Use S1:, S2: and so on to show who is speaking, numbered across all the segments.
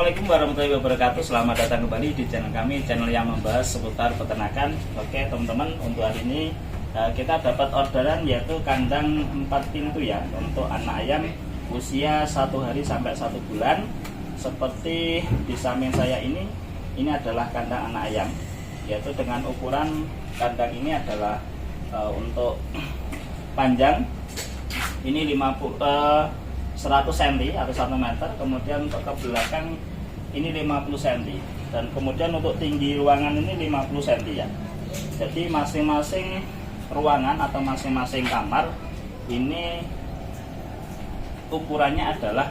S1: Assalamualaikum warahmatullahi wabarakatuh. Selamat datang kembali di channel kami, channel yang membahas seputar peternakan. Oke teman-teman, untuk hari ini kita dapat orderan yaitu kandang 4 pintu ya, untuk anak ayam usia 1 hari sampai 1 bulan. Seperti di samping saya ini adalah kandang anak ayam, yaitu dengan ukuran kandang ini adalah untuk panjang ini 100 cm atau 1 meter, kemudian untuk ke belakang ini 50 cm, dan kemudian untuk tinggi ruangan ini 50 cm ya. Jadi masing-masing ruangan atau masing-masing kamar ini ukurannya adalah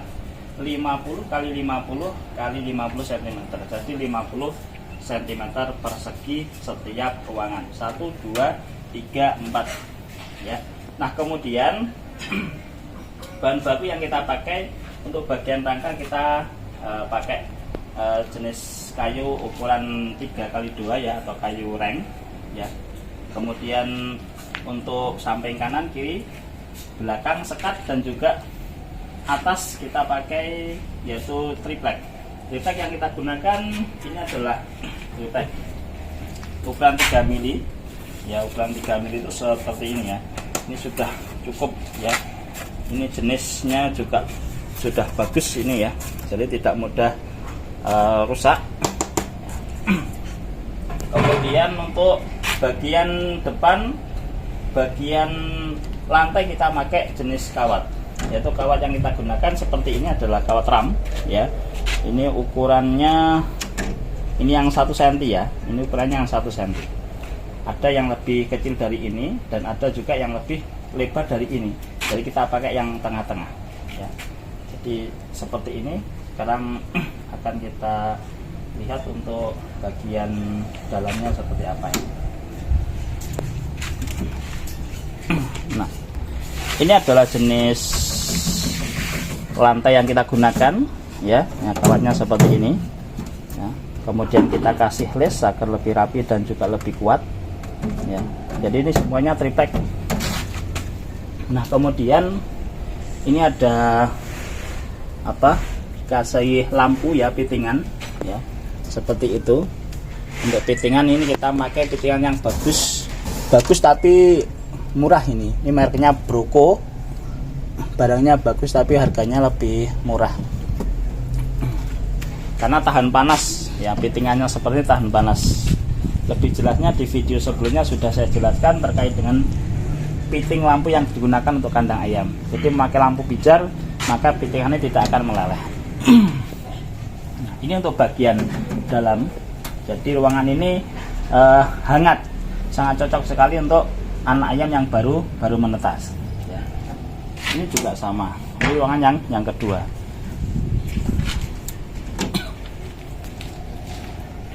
S1: 50 kali 50 kali 50 cm. Jadi 50 cm persegi setiap ruangan, 1, 2, 3, 4 ya. Nah kemudian bahan baku yang kita pakai untuk bagian rangka kita pakai jenis kayu ukuran 3x2 ya, atau kayu reng ya. Kemudian untuk samping kanan, kiri, belakang, sekat, dan juga atas kita pakai yaitu triplek. Triplek yang kita gunakan ini adalah triplek ukuran 3 mili ya, ukuran 3 mili itu seperti ini ya. Ini sudah cukup ya. Ini jenisnya juga sudah bagus ini ya, jadi tidak mudah rusak. Kemudian untuk bagian depan, bagian lantai kita pakai jenis kawat, yaitu kawat yang kita gunakan seperti ini adalah kawat ram ya. Ini ukurannya ini yang 1 cm ya, ini ukurannya yang 1 cm. Ada yang lebih kecil dari ini dan ada juga yang lebih lebar dari ini. Jadi kita pakai yang tengah-tengah ya. Jadi seperti ini. Sekarang akan kita lihat untuk bagian dalamnya seperti apa ya. Nah, ini adalah jenis lantai yang kita gunakan ya. Nah, kawatnya seperti ini ya. Kemudian kita kasih les agar lebih rapi dan juga lebih kuat ya. Jadi ini semuanya triplek. Nah kemudian ini ada apa, kasih lampu ya, pitingan ya, seperti itu. Untuk pitingan ini kita pakai pitingan yang bagus tapi murah. Ini mereknya Broko, barangnya bagus tapi harganya lebih murah karena tahan panas ya. Pitingannya seperti tahan panas. Lebih jelasnya di video sebelumnya sudah saya jelaskan terkait dengan piting lampu yang digunakan untuk kandang ayam. Jadi memakai lampu pijar, maka pitingannya tidak akan meleleh. Nah, ini untuk bagian dalam. Jadi ruangan ini hangat, sangat cocok sekali untuk anak ayam yang baru menetas ya. Ini juga sama, ini ruangan yang kedua.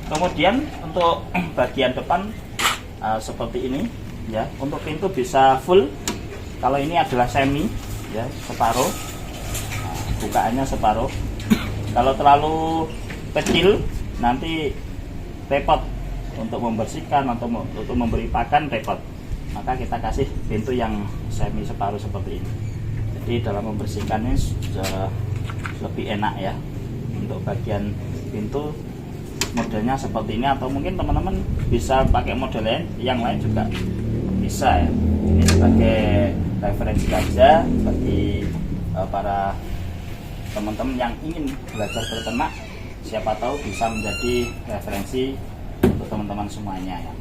S1: Kemudian untuk bagian depan seperti ini ya. Untuk pintu bisa full. Kalau ini adalah semi ya, separuh. Nah, bukaannya separuh. Kalau terlalu kecil nanti repot untuk membersihkan atau untuk memberi pakan, repot. Maka kita kasih pintu yang semi separuh seperti ini. Jadi dalam membersihkannya sudah lebih enak ya. Untuk bagian pintu modelnya seperti ini, atau mungkin teman-teman bisa pakai model yang lain juga bisa ya. Ini sebagai referensi saja bagi para teman-teman yang ingin belajar berternak, siapa tahu bisa menjadi referensi untuk teman-teman semuanya ya.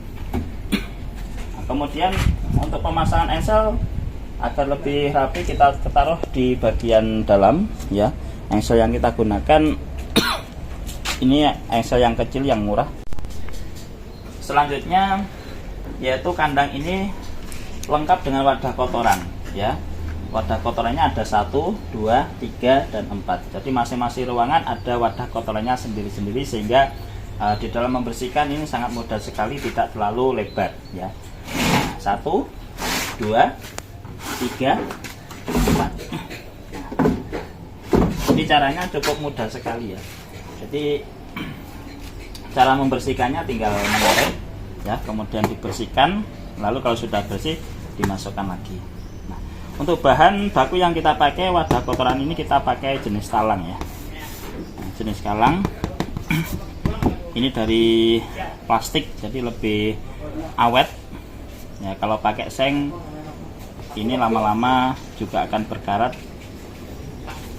S1: Nah, kemudian untuk pemasangan engsel agar lebih rapi kita taruh di bagian dalam ya. Engsel yang kita gunakan ini engsel yang kecil yang murah. Selanjutnya yaitu kandang ini lengkap dengan wadah kotoran ya. Wadah kotorannya ada 1, 2, 3, dan 4. Jadi masing-masing ruangan ada wadah kotorannya sendiri-sendiri, sehingga di dalam membersihkan ini sangat mudah sekali, tidak terlalu lebar ya. 1, 2, 3, 4. Ini caranya cukup mudah sekali ya. Jadi cara membersihkannya tinggal mengorek ya, kemudian dibersihkan, lalu kalau sudah bersih dimasukkan lagi. Nah, untuk bahan baku yang kita pakai wadah kotoran ini kita pakai jenis talang ya. Nah, jenis kalang. Ini dari plastik jadi lebih awet ya. Kalau pakai seng ini lama-lama juga akan berkarat,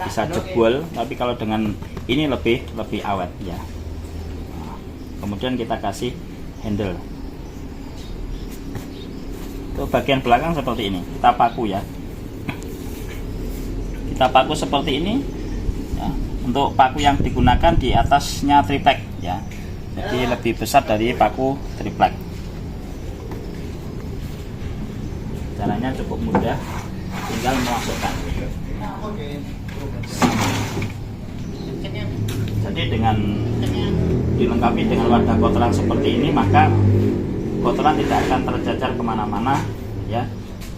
S1: bisa jebol, tapi kalau dengan ini lebih awet ya. Nah, kemudian kita kasih handle. Itu bagian belakang seperti ini, kita paku ya. Kita paku seperti ini ya. Untuk paku yang digunakan di atasnya triplek ya, jadi lebih besar dari paku triplek. Caranya cukup mudah, tinggal memasukkan. Jadi dengan dilengkapi dengan wadah kotoran seperti ini, maka kotoran tidak akan tercecar kemana-mana ya,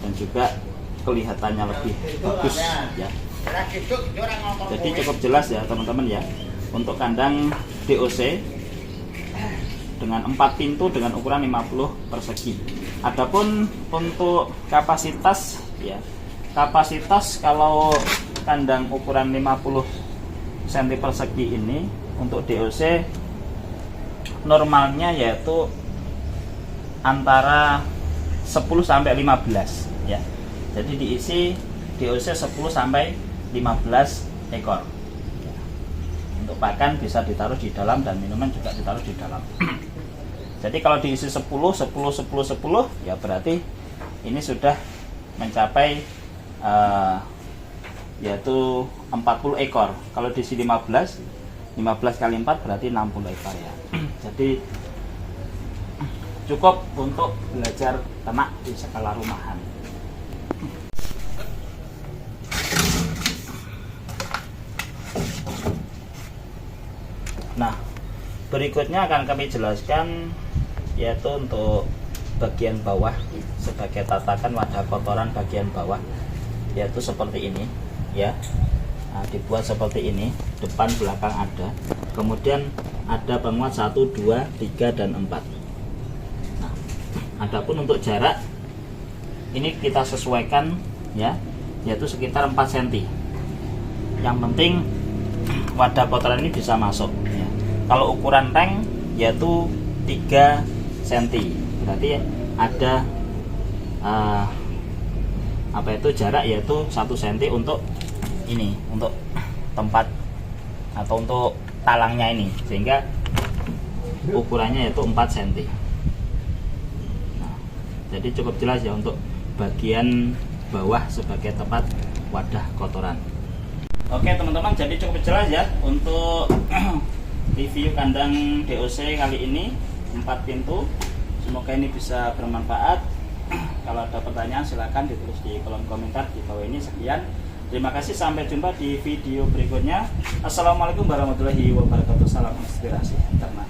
S1: dan juga kelihatannya lebih bagus ya. Jadi cukup jelas ya teman-teman ya, untuk kandang DOC dengan 4 pintu dengan ukuran 50 persegi. Adapun untuk kapasitas ya, kapasitas kalau kandang ukuran 50 cm persegi ini untuk DOC normalnya yaitu antara 10 sampai 15 ya. Jadi diisi DOC 10 sampai 15 ekor. Untuk pakan bisa ditaruh di dalam dan minuman juga ditaruh di dalam. Jadi kalau diisi 10 ya berarti ini sudah mencapai yaitu 40 ekor. Kalau diisi 15 kali 4 berarti 60 ekor ya. Jadi cukup untuk belajar ternak di skala rumahan. Nah, berikutnya akan kami jelaskan yaitu untuk bagian bawah sebagai tatakan wadah kotoran bagian bawah, yaitu seperti ini ya. Nah, dibuat seperti ini, depan belakang ada, kemudian ada penguat 1, 2, 3 dan 4. Nah, adapun untuk jarak ini kita sesuaikan ya, yaitu sekitar 4 cm. Yang penting wadah kotoran ini bisa masuk ya. Kalau ukuran tank yaitu 3 cm, berarti ada jarak yaitu 1 cm untuk ini, untuk tempat atau untuk talangnya ini, sehingga ukurannya yaitu 4 cm. Nah, jadi cukup jelas ya untuk bagian bawah sebagai tempat wadah kotoran. Oke teman-teman, jadi cukup jelas ya untuk review kandang DOC kali ini 4 pintu. Semoga ini bisa bermanfaat. Kalau ada pertanyaan silahkan ditulis di kolom komentar di bawah ini. Sekian, terima kasih, sampai jumpa di video berikutnya. Assalamualaikum warahmatullahi wabarakatuh. Salam inspirasi ternak.